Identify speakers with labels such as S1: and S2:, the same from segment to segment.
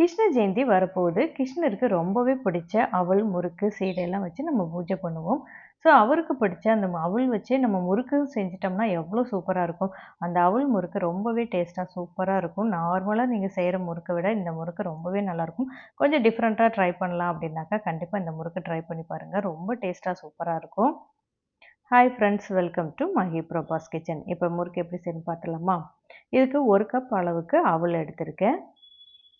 S1: கிருஷ்ண ஜெயந்தி வரப்போகுது. கிருஷ்ணருக்கு ரொம்பவே பிடிச்ச அவல், முறுக்கு, சீடையெல்லாம் வச்சு நம்ம பூஜை பண்ணுவோம். ஸோ அவருக்கு பிடிச்ச அந்த அவல் வச்சே நம்ம முறுக்கு செஞ்சுட்டோம்னா எவ்வளோ சூப்பரா இருக்கும். அந்த அவல் முறுக்கு ரொம்பவே டேஸ்ட்டா சூப்பரா இருக்கும். நார்மலா நீங்க செய்ற முறுக்க விட இந்த முறுக்கு ரொம்பவே நல்லாயிருக்கும். கொஞ்சம் டிஃப்ரெண்ட்டா ட்ரை பண்ணலாம் அப்படின்னாக்கா, கண்டிப்பா இந்த முறுக்கு ட்ரை பண்ணி பாருங்க. ரொம்ப டேஸ்ட்டா சூப்பரா இருக்கும். Hi friends, welcome to Mahi Prabhas kitchen. இப்போ முறுக்கு எப்படி செய்யணும்னு பார்த்துடலாமா? இதுக்கு 1 கப் அளவுக்கு அவல் எடுத்திருக்கேன்.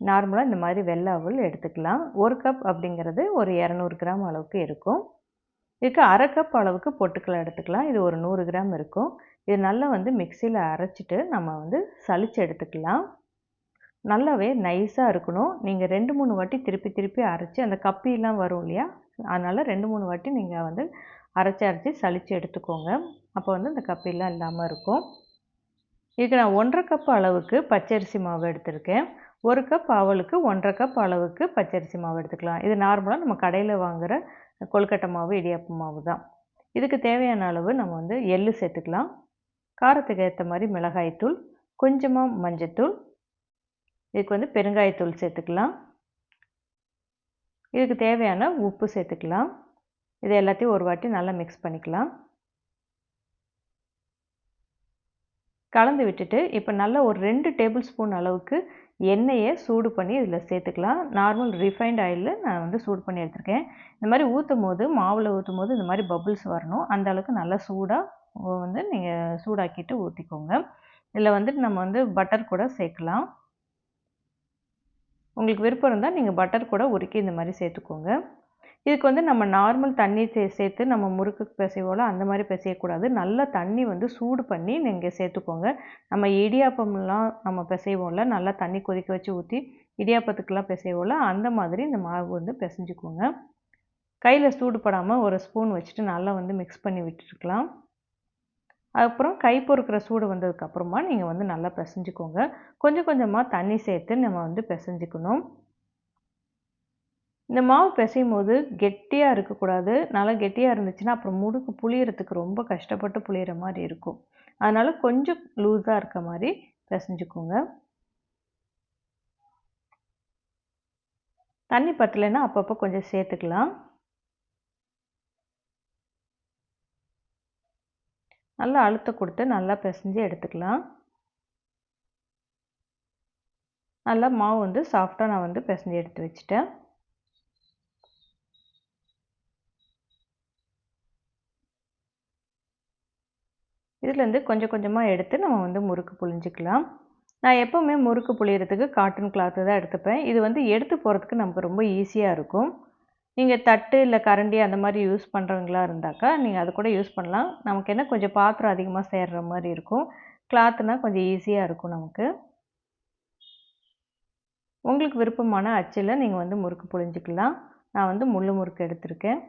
S1: நார்மலா இந்த மாதிரி வெள்ளை அவல் எடுத்துக்கலாம். 1 கப் அப்படிங்கிறது ஒரு 200 கிராம் அளவுக்கு இருக்கும். இதுக்கு 1/2 கப் அளவுக்கு பொட்டுக்கல்ல எடுத்துக்கலாம். இது ஒரு 100 கிராம் இருக்கும். இது நல்லா மிக்ஸியில் அரைச்சிட்டு நம்ம சலிச்சு எடுத்துக்கலாம். நல்லாவே நைஸாக இருக்கணும். நீங்கள் 2, 3 வாட்டி திருப்பி திருப்பி அரைச்சி அந்த கப்பிலாம் வரும் இல்லையா? அதனால் 2, 3 வாட்டி நீங்கள் அரைச்சி சலிச்சு எடுத்துக்கோங்க. அப்போ அந்த கப்பிலாம் இல்லாமல் இருக்கும். இதுக்கு நான் 1/2 கப் அளவுக்கு பச்சரிசி மாவு எடுத்திருக்கேன். 1 கப் அவலுக்கு 1/2 கப் அளவுக்கு பச்சரிசி மாவு எடுத்துக்கலாம். இது நார்மலாக நம்ம கடையில் வாங்குகிற கொழுக்கட்டை மாவு, இடியாப்ப மாவு தான். இதுக்கு தேவையான அளவு நம்ம எள்ளு சேர்த்துக்கலாம். காரத்துக்கு ஏற்ற மாதிரி மிளகாய்த்தூள், கொஞ்சமாக மஞ்சத்தூள், இதுக்கு பெருங்காயத்தூள் சேர்த்துக்கலாம். இதுக்கு தேவையான உப்பு சேர்த்துக்கலாம். இது எல்லாத்தையும் ஒரு வாட்டி நல்லா மிக்ஸ் பண்ணிக்கலாம். கலந்து விட்டுட்டு இப்போ நல்லா ஒரு 2 டேபிள் ஸ்பூன் அளவுக்கு எண்ணெயை சூடு பண்ணி இதில் சேர்த்துக்கலாம். நார்மல் ரிஃபைண்ட் ஆயிலில் நான் சூடு பண்ணி எடுத்துருக்கேன். இந்த மாதிரி ஊற்றும் போது, மாவில் ஊற்றும் போது இந்த மாதிரி பபுள்ஸ் வரணும். அந்த அளவுக்கு நல்லா சூடாக நீங்கள் சூடாக்கிட்டு ஊற்றிக்கோங்க. இதில் நம்ம பட்டர் கூட சேர்க்கலாம். உங்களுக்கு விருப்பம் இருந்தால் நீங்கள் பட்டர் கூட உருக்கி இந்த மாதிரி சேர்த்துக்கோங்க. இதுக்கு நம்ம நார்மல் தண்ணி சேர்த்து நம்ம முறுக்கு பிசைவோல அந்த மாதிரி பிசையக்கூடாது. நல்லா தண்ணி சூடு பண்ணி நீங்கள் சேர்த்துக்கோங்க. நம்ம இடியாப்பம்லாம் நம்ம பிசைவோல நல்லா தண்ணி கொதிக்க வச்சு ஊற்றி இடியாப்பத்துக்கெல்லாம் பிசைவோல அந்த மாதிரி இந்த மாவு பிசைஞ்சுக்கோங்க. கையில் சூடுபடாமல் ஒரு ஸ்பூன் வச்சுட்டு நல்லா மிக்ஸ் பண்ணி விட்டுருக்கலாம். அதுக்கப்புறம் கை பொறுக்கிற சூடு வந்ததுக்கப்புறமா நீங்கள் நல்லா பிசைஞ்சுக்கோங்க. கொஞ்சம் கொஞ்சமாக தண்ணி சேர்த்து நம்ம பிசைஞ்சுக்கணும். இந்த மாவு பிசையும் போது கெட்டியாக இருக்கக்கூடாது. நல்லா கெட்டியாக இருந்துச்சுன்னா அப்புறம் முறுக்கு புளியறதுக்கு ரொம்ப கஷ்டப்பட்டு புளியிற மாதிரி இருக்கும். அதனால் கொஞ்சம் லூஸாக இருக்க மாதிரி பிசைஞ்சுக்கோங்க. தண்ணி பத்தலைன்னா அப்பப்போ கொஞ்சம் சேர்த்துக்கலாம். நல்லா அழுத்தம் கொடுத்து நல்லா பிசைஞ்சு எடுத்துக்கலாம். நல்லா மாவு சாஃப்டாக நான் பிசைஞ்சு எடுத்து வச்சுட்டேன். இதுலேருந்து கொஞ்சம் கொஞ்சமாக எடுத்து நம்ம முறுக்கு புழிஞ்சிக்கலாம். நான் எப்போவுமே முறுக்கு புழியறதுக்கு காட்டன் கிளாத்து தான் எடுத்துப்பேன். இது எடுத்து போகிறதுக்கு நமக்கு ரொம்ப ஈஸியாக இருக்கும். நீங்கள் தட்டு இல்லை கரண்டி அந்த மாதிரி யூஸ் பண்ணுறவங்களா இருந்தாக்கா நீங்கள் அது கூட யூஸ் பண்ணலாம். நமக்கு என்ன கொஞ்சம் பாத்திரம் அதிகமாக சேர்ற மாதிரி இருக்கும். கிளாத்துனா கொஞ்சம் ஈஸியாக இருக்கும் நமக்கு. உங்களுக்கு விருப்பமான அச்சில் நீங்கள் முறுக்கு புழிஞ்சிக்கலாம். நான் முள்ளு முறுக்கு எடுத்திருக்கேன்.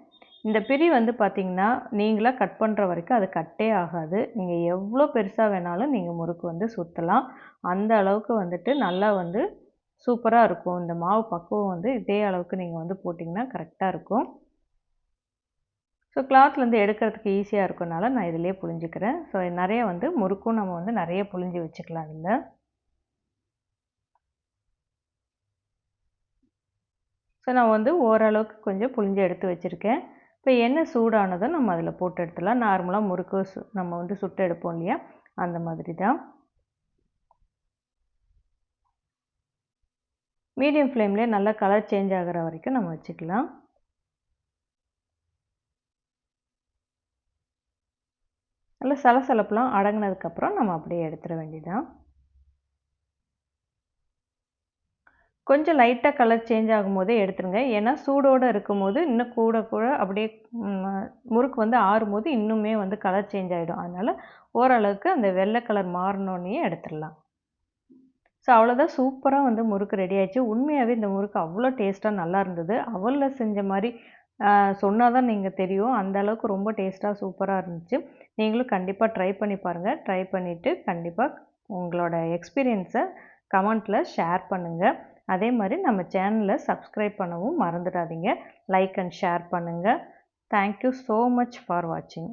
S1: இந்த பிரி பார்த்திங்கன்னா நீங்களாக கட் பண்ணுற வரைக்கும் அது கட்டே ஆகாது. நீங்கள் எவ்வளோ பெருசாக வேணாலும் நீங்கள் முறுக்கு சுற்றலாம். அந்த அளவுக்கு நல்லா சூப்பராக இருக்கும். இந்த மாவு பக்குவம் இதே அளவுக்கு நீங்கள் போட்டிங்கன்னா கரெக்டாக இருக்கும். ஸோ கிளாத்லேருந்து எடுக்கிறதுக்கு ஈஸியாக இருக்கனால நான் இதிலே புழிஞ்சிக்கிறேன். ஸோ நிறைய முறுக்கும் நம்ம நிறைய புழிஞ்சி வச்சுக்கலாம் இதில். ஸோ நான் ஓரளவுக்கு கொஞ்சம் புழிஞ்சு எடுத்து வச்சுருக்கேன். இப்போ எண்ணெய் சூடானதும் நம்ம அதில் போட்டு எடுத்துடலாம். நார்மலாக முறுக்கு நம்ம சுட்டு எடுப்போம் இல்லையா, அந்த மாதிரி தான். மீடியம் ஃப்ளேம்லேயே நல்லா கலர் சேஞ்ச் ஆகிற வரைக்கும் நம்ம வச்சுக்கலாம். நல்லா சலசலப்புலாம் அடங்கினதுக்கப்புறம் நம்ம அப்படியே எடுத்துட வேண்டியதான். கொஞ்சம் லைட்டாக கலர் சேஞ்ச் ஆகும்போதே எடுத்துருங்க. ஏன்னா சூடோடு இருக்கும்போது இன்னும் கூட கூட அப்படியே முறுக்கு ஆறும்போது இன்னுமே கலர் சேஞ்ச் ஆகிடும். அதனால் ஓரளவுக்கு அந்த வெள்ளை கலர் மாறினோடனே எடுத்துடலாம். ஸோ அவ்வளோதான், சூப்பராக முறுக்கு ரெடி ஆயிடுச்சு. உண்மையாகவே இந்த முறுக்கு அவ்வளோ டேஸ்ட்டாக நல்லா இருந்தது. அவலில் செஞ்ச மாதிரி சொன்னால் தான் நீங்கள் தெரியும். அந்த அளவுக்கு ரொம்ப டேஸ்ட்டாக சூப்பராக இருந்துச்சு. நீங்களும் கண்டிப்பாக ட்ரை பண்ணி பாருங்கள். ட்ரை பண்ணிவிட்டு கண்டிப்பாக உங்களோட எக்ஸ்பீரியன்ஸை கமெண்ட்டில் ஷேர் பண்ணுங்கள். அதே மாதிரி நம்ம சேனலை சப்ஸ்கிரைப் பண்ணவும் மறந்துடாதீங்க. லைக் அண்ட் ஷேர் பண்ணுங்கள். தேங்க்யூ ஸோ மச் ஃபார் வாட்சிங்.